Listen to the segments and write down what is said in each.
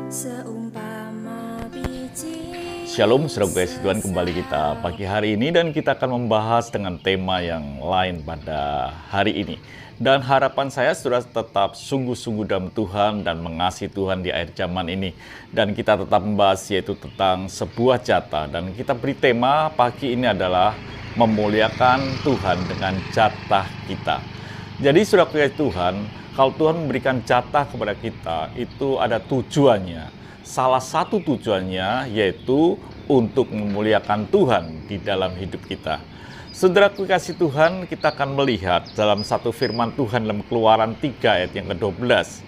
Seumpama biji. Shalom, saudara kasih Tuhan, kembali kita pagi hari ini dan kita akan membahas dengan tema yang lain pada hari ini. Dan harapan saya saudara tetap sungguh-sungguh dalam Tuhan dan mengasihi Tuhan di akhir zaman ini. Dan kita tetap membahas yaitu tentang sebuah jatah. Dan kita beri tema pagi ini adalah memuliakan Tuhan dengan jatah kita. Jadi saudara kasih Tuhan, kalau Tuhan memberikan jatah kepada kita, itu ada tujuannya. Salah satu tujuannya yaitu untuk memuliakan Tuhan di dalam hidup kita. Saudara kasih Tuhan, kita akan melihat dalam satu firman Tuhan dalam Keluaran 3 ayat yang ke-12.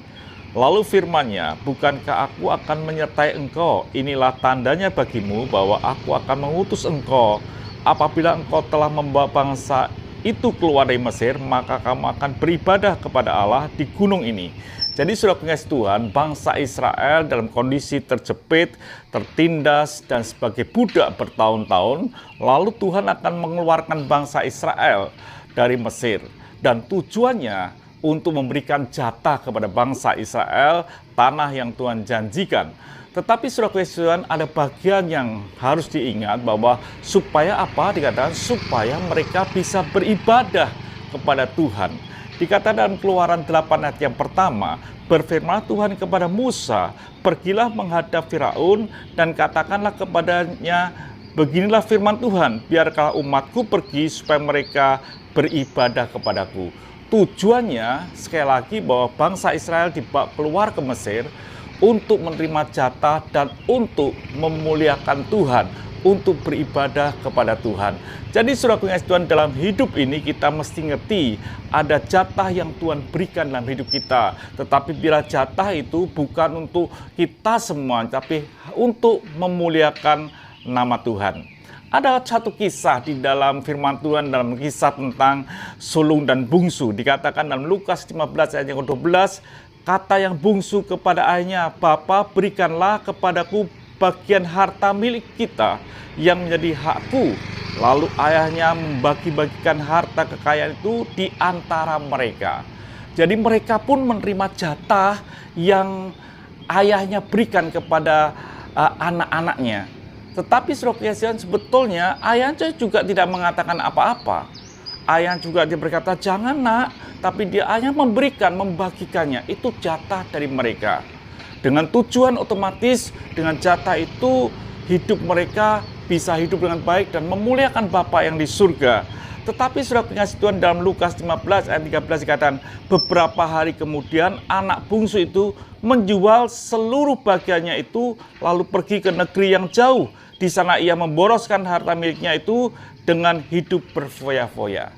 Lalu firman-Nya, bukankah aku akan menyertai engkau? Inilah tandanya bagimu bahwa aku akan mengutus engkau. Apabila engkau telah membawa bangsa itu keluar dari Mesir, maka kamu akan beribadah kepada Allah di gunung ini. Jadi saudara pengasih Tuhan, bangsa Israel dalam kondisi terjepit, tertindas, dan sebagai budak bertahun-tahun, lalu Tuhan akan mengeluarkan bangsa Israel dari Mesir. Dan tujuannya untuk memberikan jatah kepada bangsa Israel, tanah yang Tuhan janjikan. Tetapi saudara kasih Tuhan, ada bagian yang harus diingat bahwa supaya apa? Dikatakan supaya mereka bisa beribadah kepada Tuhan. Dikatakan dalam Keluaran 8 ayat yang pertama, berfirman Tuhan kepada Musa, pergilah menghadap Firaun dan katakanlah kepadanya, beginilah firman Tuhan, biarkanlah umatku pergi supaya mereka beribadah kepadaku. Tujuannya sekali lagi bahwa bangsa Israel dibawa keluar ke Mesir untuk menerima jatah dan untuk memuliakan Tuhan, untuk beribadah kepada Tuhan. Jadi saudara pengasih Tuhan, dalam hidup ini kita mesti ngerti ada jatah yang Tuhan berikan dalam hidup kita. Tetapi bila jatah itu bukan untuk kita semua, tapi untuk memuliakan nama Tuhan. Ada satu kisah di dalam firman Tuhan, dalam kisah tentang sulung dan bungsu. Dikatakan dalam Lukas 15 ayat yang ke-12, kata yang bungsu kepada ayahnya, Bapa, berikanlah kepadaku bagian harta milik kita yang menjadi hakku. Lalu ayahnya membagi-bagikan harta kekayaan itu di antara mereka. Jadi mereka pun menerima jatah yang ayahnya berikan kepada anak-anaknya. Tetapi saudara sekalian, sebetulnya ayahnya juga tidak mengatakan apa-apa. Ayah juga dia berkata, jangan nak, tapi dia hanya memberikan, membagikannya. Itu jatah dari mereka. Dengan tujuan otomatis, dengan jatah itu, hidup mereka bisa hidup dengan baik dan memuliakan Bapa yang di surga. Tetapi saudara pengasih Tuhan, dalam Lukas 15 ayat 13 dikatakan, beberapa hari kemudian anak bungsu itu menjual seluruh bagiannya itu, lalu pergi ke negeri yang jauh. Di sana ia memboroskan harta miliknya itu dengan hidup berfoya-foya.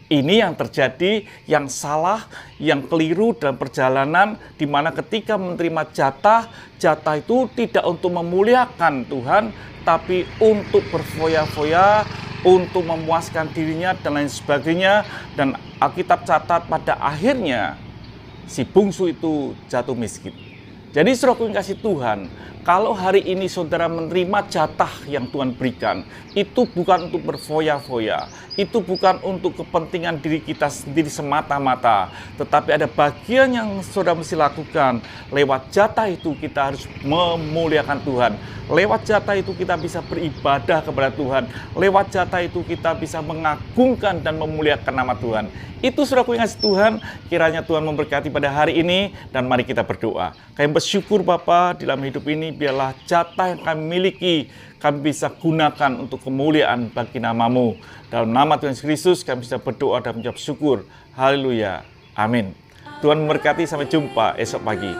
Ini yang terjadi, yang salah, yang keliru dalam perjalanan, di mana ketika menerima jatah, jatah itu tidak untuk memuliakan Tuhan, tapi untuk berfoya-foya, untuk memuaskan dirinya dan lain sebagainya. Dan Alkitab catat pada akhirnya si bungsu itu jatuh miskin. Jadi saudara kasih Tuhan, kalau hari ini saudara menerima jatah yang Tuhan berikan, itu bukan untuk berfoya-foya, itu bukan untuk kepentingan diri kita sendiri semata-mata, tetapi ada bagian yang saudara mesti lakukan. Lewat jatah itu kita harus memuliakan Tuhan. Lewat jatah itu kita bisa beribadah kepada Tuhan. Lewat jatah itu kita bisa mengagungkan dan memuliakan nama Tuhan. Itu saudara kasih Tuhan, kiranya Tuhan memberkati pada hari ini, dan mari kita berdoa. Kami bersyukur Bapa, dalam hidup ini biarlah jatah yang kami miliki, kami bisa gunakan untuk kemuliaan bagi nama-Mu. Dalam nama Tuhan Yesus Kristus kami bisa berdoa dan mengucap syukur. Haleluya. Amin. Tuhan memberkati, sampai jumpa esok pagi.